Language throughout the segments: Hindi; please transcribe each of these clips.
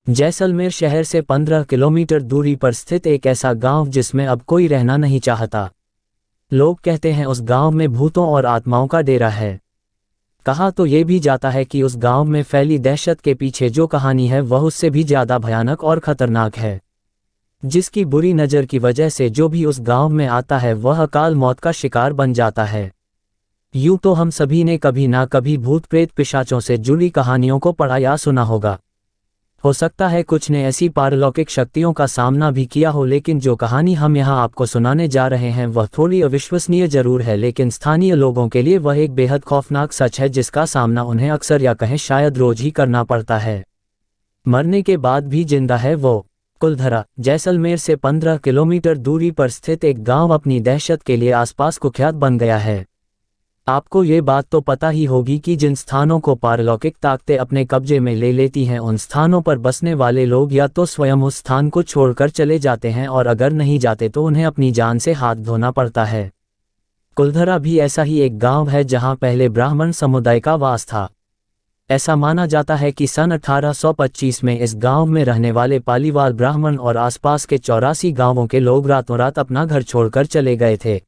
जैसलमेर शहर से 15 किलोमीटर दूरी पर स्थित एक ऐसा गांव जिसमें अब कोई रहना नहीं चाहता। लोग कहते हैं उस गांव में भूतों और आत्माओं का डेरा है। कहा तो ये भी जाता है कि उस गांव में फैली दहशत के पीछे जो कहानी है वह उससे भी ज़्यादा भयानक और ख़तरनाक है, जिसकी बुरी नज़र की वजह से जो भी उस गांव में आता है वह अकाल मौत का शिकार बन जाता है। यूं तो हम सभी ने कभी ना कभी भूत प्रेत पिशाचों से जुड़ी कहानियों को पढ़ा या सुना होगा। हो सकता है कुछ ने ऐसी पारलौकिक शक्तियों का सामना भी किया हो, लेकिन जो कहानी हम यहाँ आपको सुनाने जा रहे हैं वह थोड़ी अविश्वसनीय जरूर है, लेकिन स्थानीय लोगों के लिए वह एक बेहद खौफनाक सच है जिसका सामना उन्हें अक्सर या कहें शायद रोज ही करना पड़ता है। मरने के बाद भी जिंदा है वो। कुलधरा जैसलमेर से 15 किलोमीटर दूरी पर स्थित एक गाँव अपनी दहशत के लिए आसपास कुख्यात बन गया है। आपको ये बात तो पता ही होगी कि जिन स्थानों को पारलौकिक ताकतें अपने कब्जे में ले लेती हैं उन स्थानों पर बसने वाले लोग या तो स्वयं उस स्थान को छोड़कर चले जाते हैं और अगर नहीं जाते तो उन्हें अपनी जान से हाथ धोना पड़ता है। कुलधरा भी ऐसा ही एक गांव है जहां पहले ब्राह्मण समुदाय का वास था। ऐसा माना जाता है कि सन 1825 में इस गांव में रहने वाले पालीवाल ब्राह्मण और आसपास के 84 गांवों के लोग रातों रात अपना घर छोड़कर चले गए थे।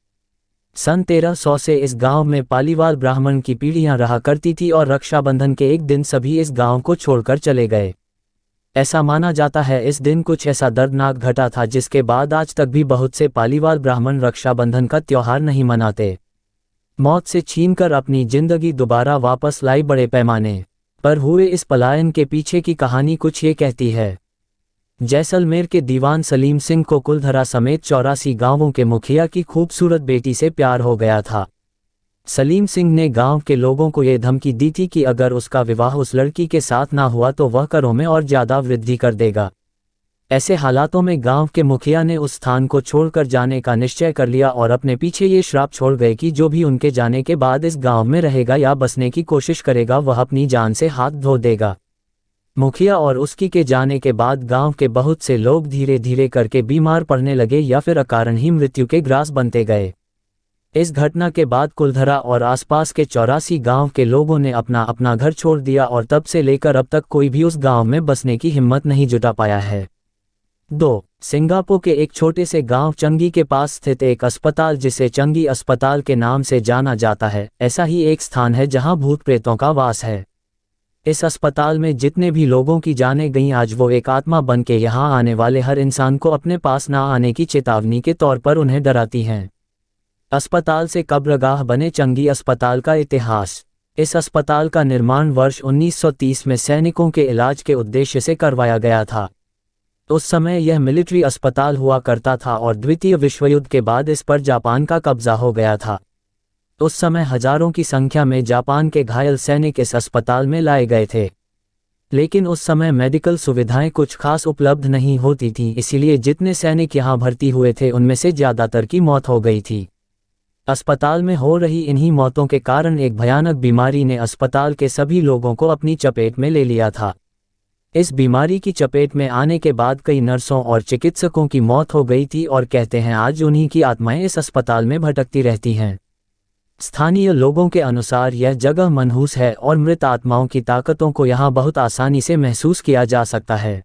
सन 1300 से इस गांव में पालीवाल ब्राह्मण की पीढ़ियां रहा करती थी और रक्षाबंधन के एक दिन सभी इस गांव को छोड़कर चले गए। ऐसा माना जाता है इस दिन कुछ ऐसा दर्दनाक घटा था जिसके बाद आज तक भी बहुत से पालीवाल ब्राह्मण रक्षाबंधन का त्योहार नहीं मनाते। मौत से छीनकर अपनी जिंदगी दोबारा वापस लाई बड़े पैमाने पर हुए इस पलायन के पीछे की कहानी कुछ ये कहती है। जैसलमेर के दीवान सलीम सिंह को कुलधरा समेत 84 गांवों के मुखिया की खूबसूरत बेटी से प्यार हो गया था। सलीम सिंह ने गांव के लोगों को ये धमकी दी थी कि अगर उसका विवाह उस लड़की के साथ ना हुआ तो वह करों में और ज़्यादा वृद्धि कर देगा। ऐसे हालातों में गांव के मुखिया ने उस स्थान को छोड़कर जाने का निश्चय कर लिया और अपने पीछे ये श्राप छोड़ गए कि जो भी उनके जाने के बाद इस गांव में रहेगा या बसने की कोशिश करेगा वह अपनी जान से हाथ धो देगा। मुखिया और उसकी के जाने के बाद गांव के बहुत से लोग धीरे धीरे करके बीमार पड़ने लगे या फिर अकारण ही मृत्यु के ग्रास बनते गए। इस घटना के बाद कुलधरा और आसपास के 84 गांव के लोगों ने अपना अपना घर छोड़ दिया और तब से लेकर अब तक कोई भी उस गांव में बसने की हिम्मत नहीं जुटा पाया है। 2. सिंगापुर के एक छोटे से गांव चंगी के पास स्थित एक अस्पताल जिसे चंगी अस्पताल के नाम से जाना जाता है, ऐसा ही एक स्थान है जहां भूत प्रेतों का वास है। इस अस्पताल में जितने भी लोगों की जानें गईं आज वो एक आत्मा बन के यहाँ आने वाले हर इंसान को अपने पास ना आने की चेतावनी के तौर पर उन्हें डराती हैं। अस्पताल से कब्रगाह बने चंगी अस्पताल का इतिहास। इस अस्पताल का निर्माण वर्ष 1930 में सैनिकों के इलाज के उद्देश्य से करवाया गया था। उस समय यह मिलिट्री अस्पताल हुआ करता था और द्वितीय विश्व युद्ध के बाद इस पर जापान का कब्जा हो गया था। उस समय हजारों की संख्या में जापान के घायल सैनिक इस अस्पताल में लाए गए थे, लेकिन उस समय मेडिकल सुविधाएं कुछ खास उपलब्ध नहीं होती थीं, इसीलिए जितने सैनिक यहां भर्ती हुए थे उनमें से ज़्यादातर की मौत हो गई थी। अस्पताल में हो रही इन्हीं मौतों के कारण एक भयानक बीमारी ने अस्पताल के सभी लोगों को अपनी चपेट में ले लिया था। इस बीमारी की चपेट में आने के बाद कई नर्सों और चिकित्सकों की मौत हो गई थी और कहते हैं आज उन्हीं की आत्माएं इस अस्पताल में भटकती रहती हैं। स्थानीय लोगों के अनुसार यह जगह मनहूस है और मृत आत्माओं की ताकतों को यहाँ बहुत आसानी से महसूस किया जा सकता है।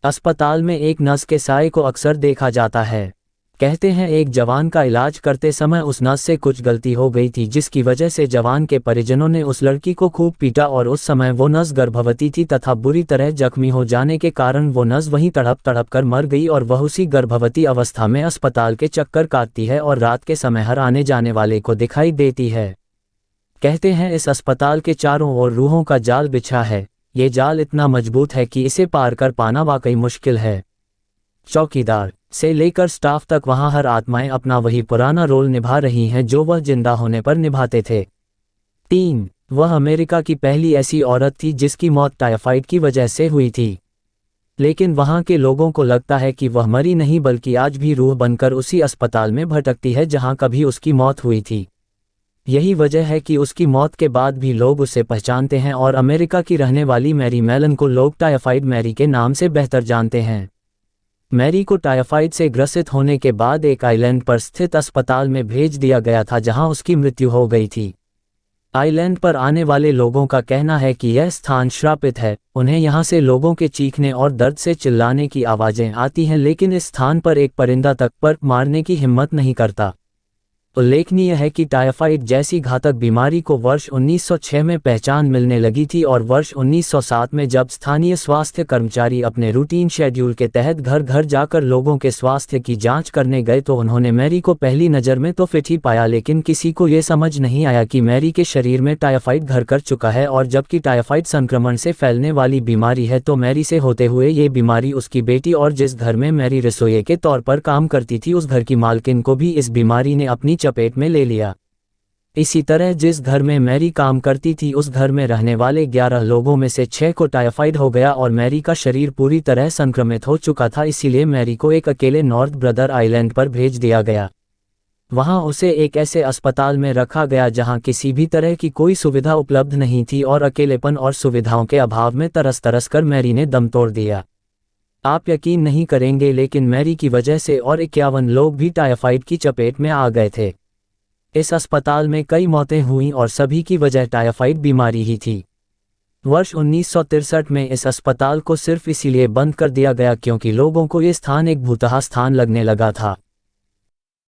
अस्पताल में एक नर्स के साए को अक्सर देखा जाता है। कहते हैं एक जवान का इलाज करते समय उस नर्स से कुछ गलती हो गई थी जिसकी वजह से जवान के परिजनों ने उस लड़की को खूब पीटा और उस समय वो नर्स गर्भवती थी तथा बुरी तरह जख्मी हो जाने के कारण वो नर्स वहीं तड़प तड़प कर मर गई और वह उसी गर्भवती अवस्था में अस्पताल के चक्कर काटती है और रात के समय हर आने जाने वाले को दिखाई देती है। कहते हैं इस अस्पताल के चारों ओर रूहों का जाल बिछा है। ये जाल इतना मजबूत है कि इसे पार कर पाना वाकई मुश्किल है। चौकीदार से लेकर स्टाफ तक वहां हर आत्माएं अपना वही पुराना रोल निभा रही हैं जो वह जिंदा होने पर निभाते थे। 3. वह अमेरिका की पहली ऐसी औरत थी जिसकी मौत टाइफाइड की वजह से हुई थी, लेकिन वहां के लोगों को लगता है कि वह मरी नहीं बल्कि आज भी रूह बनकर उसी अस्पताल में भटकती है जहां कभी उसकी मौत हुई थी। यही वजह है कि उसकी मौत के बाद भी लोग उसे पहचानते हैं और अमेरिका की रहने वाली मैरी मेलन को लोग टाइफाइड मैरी के नाम से बेहतर जानते हैं। मैरी को टाइफाइड से ग्रसित होने के बाद एक आइलैंड पर स्थित अस्पताल में भेज दिया गया था जहां उसकी मृत्यु हो गई थी। आइलैंड पर आने वाले लोगों का कहना है कि यह स्थान श्रापित है, उन्हें यहाँ से लोगों के चीखने और दर्द से चिल्लाने की आवाज़ें आती हैं, लेकिन इस स्थान पर एक परिंदा तक पर मारने की हिम्मत नहीं करता। उल्लेखनीय है कि टाइफाइड जैसी घातक बीमारी को वर्ष 1906 में पहचान मिलने लगी थी और वर्ष 1907 में जब स्थानीय स्वास्थ्य कर्मचारी अपने रूटीन शेड्यूल के तहत घर घर जाकर लोगों के स्वास्थ्य की जांच करने गए तो उन्होंने मैरी को पहली नज़र में तो फिट ही पाया, लेकिन किसी को ये समझ नहीं आया कि मैरी के शरीर में टाइफाइड घर कर चुका है, और जबकि टाइफाइड संक्रमण से फैलने वाली बीमारी है तो मैरी से होते हुए ये बीमारी उसकी बेटी और जिस घर में मैरी रसोइये के तौर पर काम करती थी उस घर की मालकिन को भी इस बीमारी ने अपनी चपेट में ले लिया। इसी तरह जिस घर में मैरी काम करती थी उस घर में रहने वाले 11 लोगों में से 6 को टाइफाइड हो गया और मैरी का शरीर पूरी तरह संक्रमित हो चुका था। इसीलिए मैरी को एक अकेले नॉर्थ ब्रदर आइलैंड पर भेज दिया गया। वहां उसे एक ऐसे अस्पताल में रखा गया जहां किसी भी तरह की कोई सुविधा उपलब्ध नहीं थी और अकेलेपन और सुविधाओं के अभाव में तरस तरस कर मैरी ने दम तोड़ दिया। आप यकीन नहीं करेंगे, लेकिन मैरी की वजह से और 51 लोग भी टाइफाइड की चपेट में आ गए थे। इस अस्पताल में कई मौतें हुईं और सभी की वजह टाइफाइड बीमारी ही थी। वर्ष 1963 में इस अस्पताल को सिर्फ इसीलिए बंद कर दिया गया क्योंकि लोगों को ये स्थान एक भूतहा स्थान लगने लगा था।